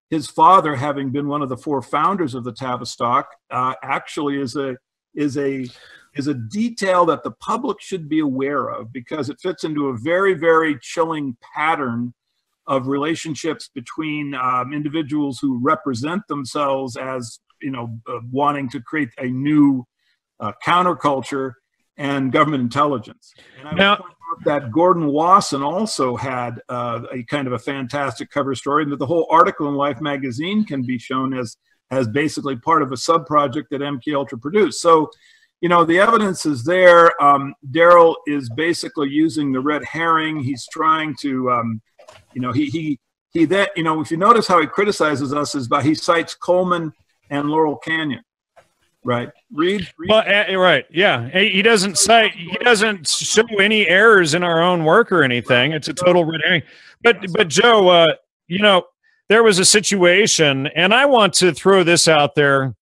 his father, having been one of the four founders of the Tavistock, actually is a detail that the public should be aware of, because it fits into a very, very chilling pattern of relationships between individuals who represent themselves as, wanting to create a new counterculture and government intelligence. And I would point out that Gordon Wasson also had a kind of a fantastic cover story, and that the whole article in Life magazine can be shown as basically part of a sub-project that MK Ultra produced. So, the evidence is there. Daryl is basically using the red herring. He's trying to, if you notice how he criticizes us is he cites Coleman and Laurel Canyon, right? Read. Well, right, yeah. He doesn't show any errors in our own work or anything. It's a total red herring. But Joe, there was a situation, and I want to throw this out there,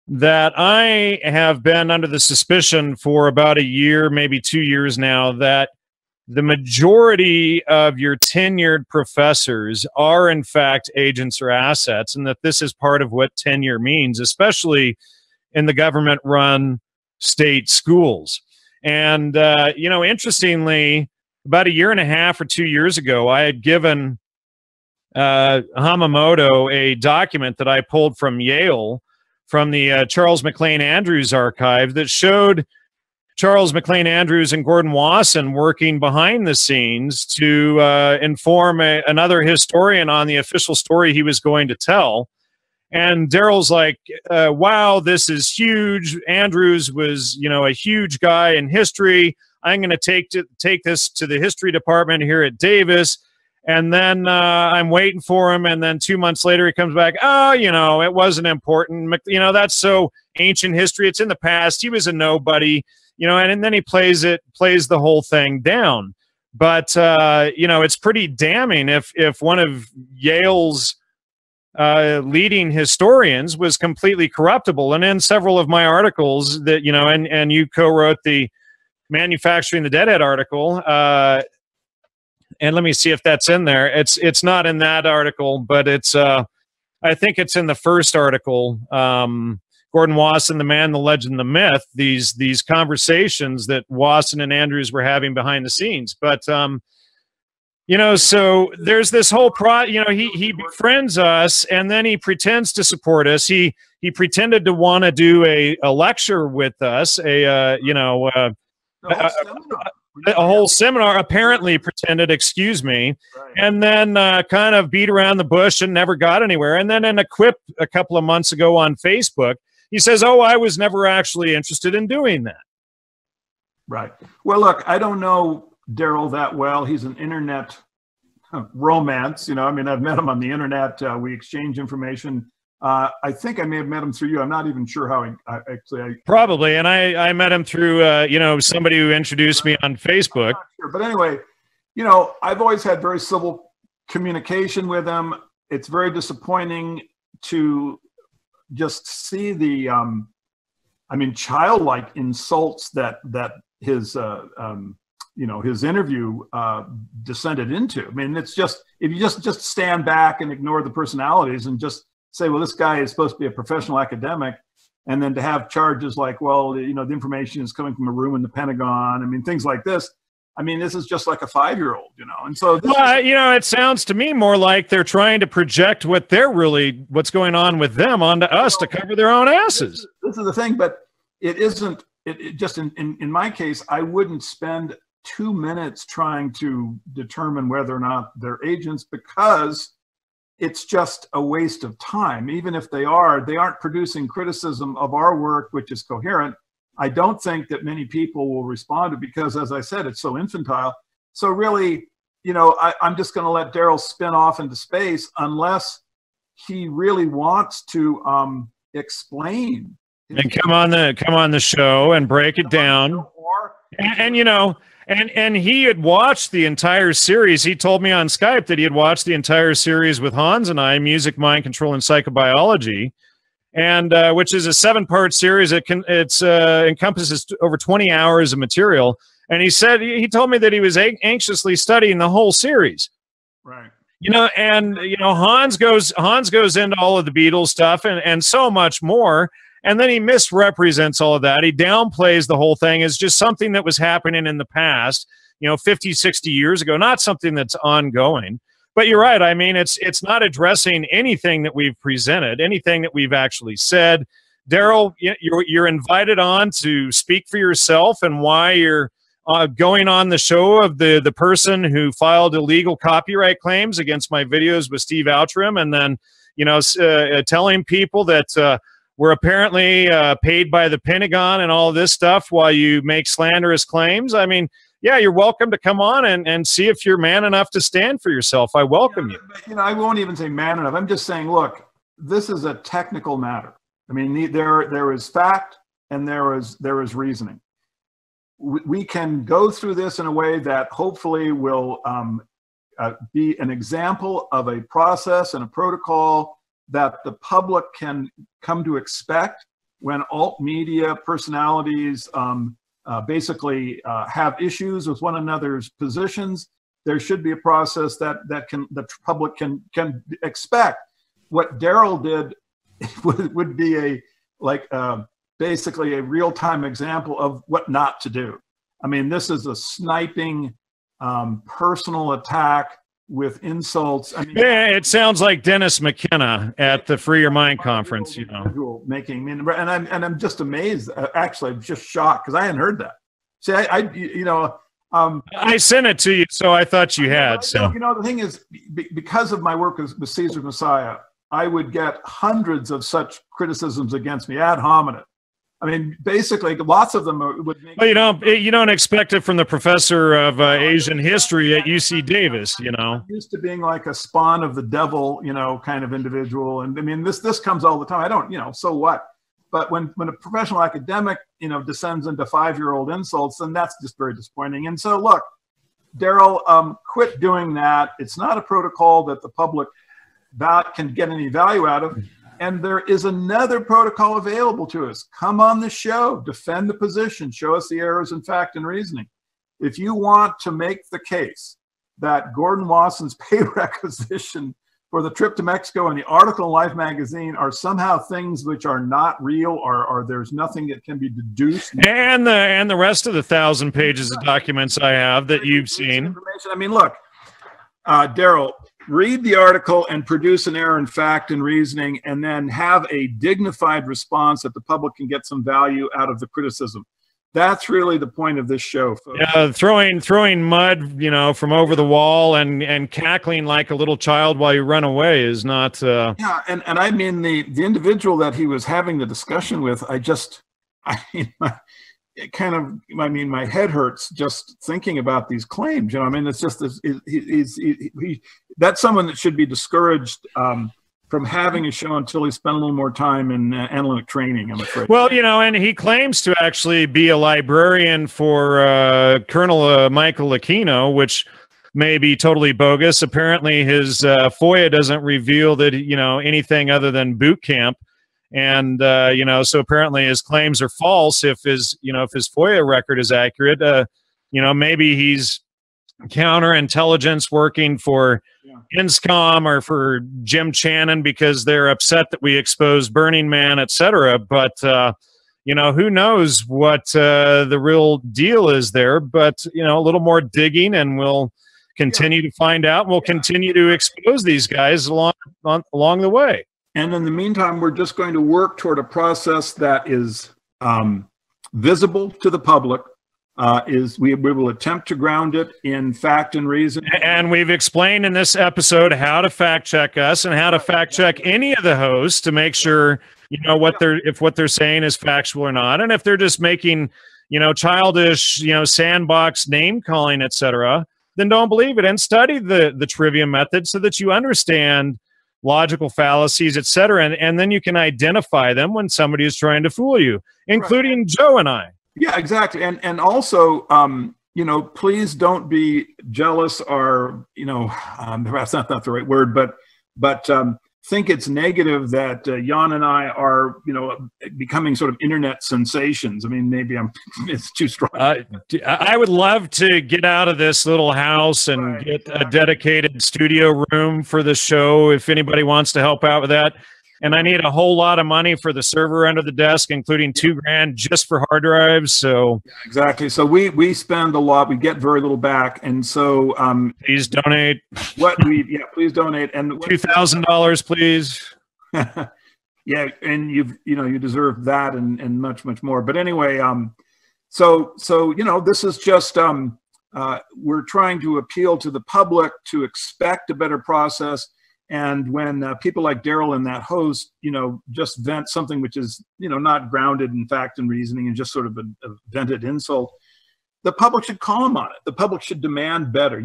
that I have been under the suspicion for about a year, maybe 2 years now, that the majority of your tenured professors are in fact agents or assets, and that this is part of what tenure means, especially in the government-run state schools. And, interestingly, about a year and a half or 2 years ago, I had given Hamamoto a document that I pulled from Yale, from the Charles McLean Andrews archive, that showed Charles McLean Andrews and Gordon Wasson working behind the scenes to inform another historian on the official story he was going to tell. And Daryl's like, wow, this is huge. Andrews was, a huge guy in history. I'm going to take this to the history department here at Davis. And then I'm waiting for him. And then 2 months later, he comes back. Oh, it wasn't important. That's so ancient history. It's in the past. He was a nobody, and then he plays the whole thing down. But, it's pretty damning if one of Yale's leading historians was completely corruptible. And in several of my articles that, and you co-wrote the Manufacturing the Deadhead article. And let me see if that's in there. It's not in that article, but it's I think it's in the first article. Gordon Wasson, the man, the legend, the myth. These conversations that Wasson and Andrews were having behind the scenes. But you know, so there's this whole he befriends us, and then he pretends to support us. He pretended to want to do a lecture with us, a whole seminar, apparently pretended, excuse me, Right. and then kind of beat around the bush and never got anywhere. And then in a quip a couple of months ago on Facebook, he says, "Oh, I was never actually interested in doing that." Right. Well, look, I don't know Daryl that well. He's an internet romance. You know, I mean, I've met him on the internet. We exchange information. I think I may have met him through you. I'm not even sure how Probably. And I met him through, somebody who introduced me on Facebook. I'm not sure. But anyway, you know, I've always had very civil communication with him. It's very disappointing to just see the, childlike insults that his, his interview descended into. I mean, it's just, if you just stand back and ignore the personalities and just say, well, this guy is supposed to be a professional academic, and then to have charges like, well, you know, the information is coming from a room in the Pentagon. I mean, things like this. I mean, this is just like a 5-year-old, you know. And so, it sounds to me more like they're trying to project what's going on with them onto us to cover their own asses. This is the thing, but it isn't. It just in my case, I wouldn't spend 2 minutes trying to determine whether or not they're agents, because it's just a waste of time. Even if they aren't producing criticism of our work, which is coherent. I don't think that many people will respond to it because, as I said, it's so infantile. So really, you know, I'm just going to let Daryl spin off into space unless he really wants to explain. And come on the show and break it down. And he had watched the entire series. He told me on Skype that he had watched the entire series with Hans and I, Music, Mind Control, and Psychobiology, and which is a 7-part series. It encompasses over 20 hours of material. And he told me that he was anxiously studying the whole series. Right. Hans goes into all of the Beatles stuff and so much more. And then he misrepresents all of that. He downplays the whole thing as just something that was happening in the past, 50, 60 years ago, not something that's ongoing. But you're right. I mean, it's not addressing anything that we've presented, anything that we've actually said. Daryl, you're invited on to speak for yourself and why you're going on the show of the person who filed illegal copyright claims against my videos with Steve Outram, and then, telling people that we're apparently paid by the Pentagon and all this stuff while you make slanderous claims. I mean, yeah, you're welcome to come on and see if you're man enough to stand for yourself. I welcome you. I won't even say man enough. I'm just saying, look, this is a technical matter. I mean, there is fact and there is reasoning. We can go through this in a way that hopefully will be an example of a process and a protocol that the public can come to expect when alt media personalities basically have issues with one another's positions. There should be a process that the public can expect. What Daryl did would be basically a real-time example of what not to do. I mean, this is a sniping personal attack with insults. I mean, yeah, it sounds like Dennis McKenna at the Free Your Mind conference, making me, and I'm just amazed. Actually, I'm just shocked because I hadn't heard that. See, I sent it to you, so I thought you had. So the thing is, because of my work with Caesar Messiah, I would get hundreds of such criticisms against me ad hominem. I mean, basically, lots of them would make. Well, you don't expect it from the professor of Asian history at UC Davis. I'm used to being like a spawn of the devil, kind of individual, and I mean, this comes all the time. I don't, so what? But when a professional academic, descends into 5-year-old insults, then that's just very disappointing. And so, look, Daryl, quit doing that. It's not a protocol that the public can get any value out of. And there is another protocol available to us. Come on the show, defend the position, show us the errors in fact and reasoning. If you want to make the case that Gordon Wasson's pay requisition for the trip to Mexico and the article in Life magazine are somehow things which are not real, or there's nothing that can be deduced. And the rest of the 1,000 pages of documents I have that you've seen. I mean, look, Daryl, read the article and produce an error in fact and reasoning, and then have a dignified response that the public can get some value out of the criticism. That's really the point of this show, folks. Yeah, throwing mud, you know, from over the wall and cackling like a little child while you run away is not. Yeah, and I mean the individual that he was having the discussion with, I mean, my head hurts just thinking about these claims. You know, I mean, it's just that's someone that should be discouraged from having a show until he spent a little more time in analytic training, I'm afraid. Well, you know, and he claims to actually be a librarian for Colonel Michael Aquino, which may be totally bogus. Apparently, his FOIA doesn't reveal that, you know, anything other than boot camp. And, you know, so apparently his claims are false if his FOIA record is accurate. You know, maybe he's counterintelligence working for INSCOM or for Jim Channon because they're upset that we exposed Burning Man, etc. But, you know, who knows what the real deal is there. But, you know, a little more digging and we'll continue to find out. We'll continue to expose these guys along the way. And in the meantime, we're just going to work toward a process that is visible to the public. We will attempt to ground it in fact and reason. And we've explained in this episode how to fact check us and how to fact check any of the hosts to make sure, you know, if what they're saying is factual or not. And if they're just making, you know, childish, you know, sandbox name calling, etc., then don't believe it and study the trivia method so that you understand logical fallacies, etc. And then you can identify them when somebody is trying to fool you, including right. Joe and I. Yeah, exactly. And also, you know, please don't be jealous or, you know, perhaps not the right word, but think it's negative that Jan and I are, you know, becoming sort of internet sensations. I mean, maybe it's too strong. I would love to get out of this little house and get a dedicated studio room for the show if anybody wants to help out with that. And I need a whole lot of money for the server under the desk, including $2,000 just for hard drives. So exactly. So we spend a lot. We get very little back, and so please donate. Please donate. And $2,000, please. Yeah, and you deserve that and much more. But anyway, so you know, this is just we're trying to appeal to the public to expect a better process. And when people like Daryl and that host, you know, just vent something which is, you know, not grounded in fact and reasoning and just sort of a vented insult, the public should call them on it. The public should demand better.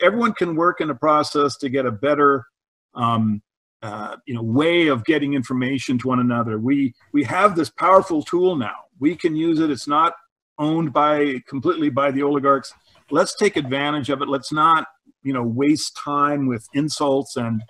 Everyone can work in a process to get a better, you know, way of getting information to one another. We have this powerful tool now. We can use it. It's not owned completely by the oligarchs. Let's take advantage of it. Let's not, you know, waste time with insults and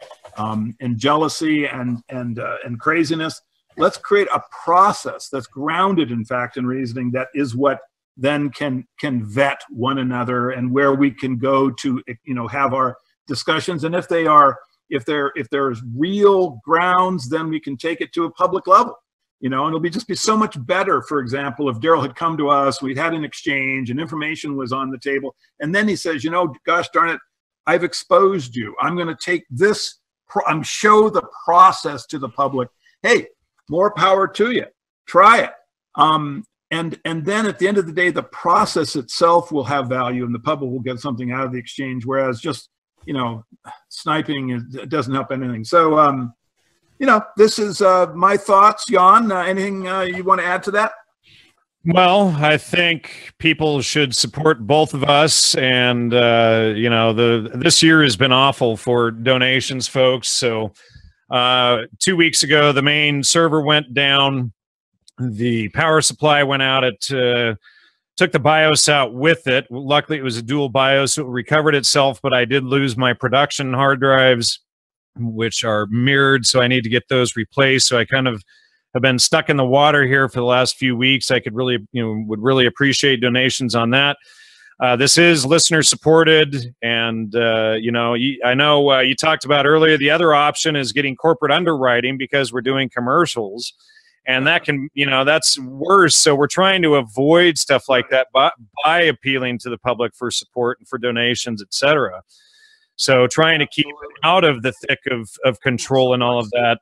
jealousy and craziness. Let's create a process that's grounded in fact and reasoning. That is what then can vet one another and where we can go to, you know, have our discussions. And if there's real grounds, then we can take it to a public level. You know, and it'll just be so much better, for example, if Daryl had come to us, we'd had an exchange and information was on the table. And then he says, you know, gosh darn it, I've exposed you. I'm going to take this, show the process to the public. Hey, more power to you. Try it. And then at the end of the day, the process itself will have value and the public will get something out of the exchange. Whereas just, you know, sniping, it doesn't help anything. So, you know, this is my thoughts. Jan, anything you want to add to that? Well, I think people should support both of us, and you know, this year has been awful for donations, folks. So 2 weeks ago, the main server went down, the power supply went out. It took the BIOS out with it. Luckily, it was a dual BIOS, so it recovered itself. But I did lose my production hard drives. which are mirrored, so I need to get those replaced. So I kind of have been stuck in the water here for the last few weeks. I could really, would really appreciate donations on that. This is listener supported, and I know you talked about earlier. The other option is getting corporate underwriting because we're doing commercials, and that can, that's worse. So we're trying to avoid stuff like that by appealing to the public for support and for donations, etc. So trying to keep it out of the thick of control and all of that.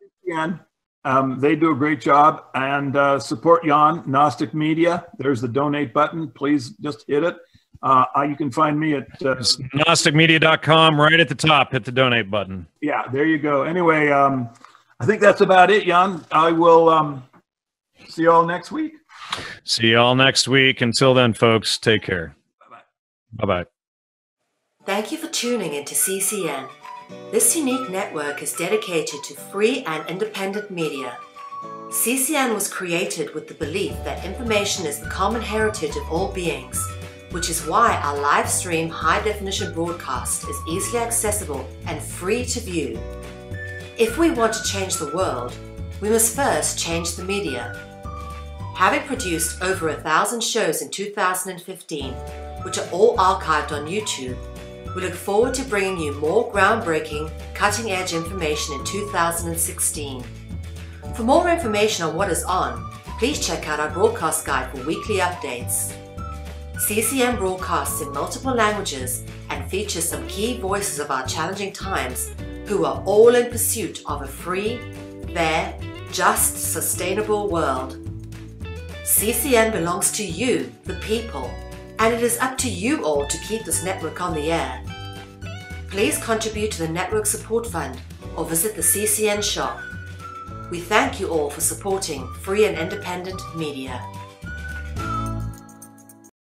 They do a great job, and support Jan, Gnostic Media. There's the donate button. Please just hit it. You can find me at GnosticMedia.com, right at the top. Hit the donate button. Yeah, there you go. Anyway, I think that's about it, Jan. I will see you all next week. See you all next week. Until then, folks, take care. Bye-bye. Bye-bye. Thank you for tuning into CCN. This unique network is dedicated to free and independent media. CCN was created with the belief that information is the common heritage of all beings, which is why our live stream high-definition broadcast is easily accessible and free to view. If we want to change the world, we must first change the media. Having produced over 1,000 shows in 2015, which are all archived on YouTube, we look forward to bringing you more groundbreaking, cutting-edge information in 2016. For more information on what is on, please check out our broadcast guide for weekly updates. CCN broadcasts in multiple languages and features some key voices of our challenging times who are all in pursuit of a free, fair, just, sustainable world. CCN belongs to you, the people, and it is up to you all to keep this network on the air. Please contribute to the Network Support Fund or visit the CCN shop. We thank you all for supporting free and independent media.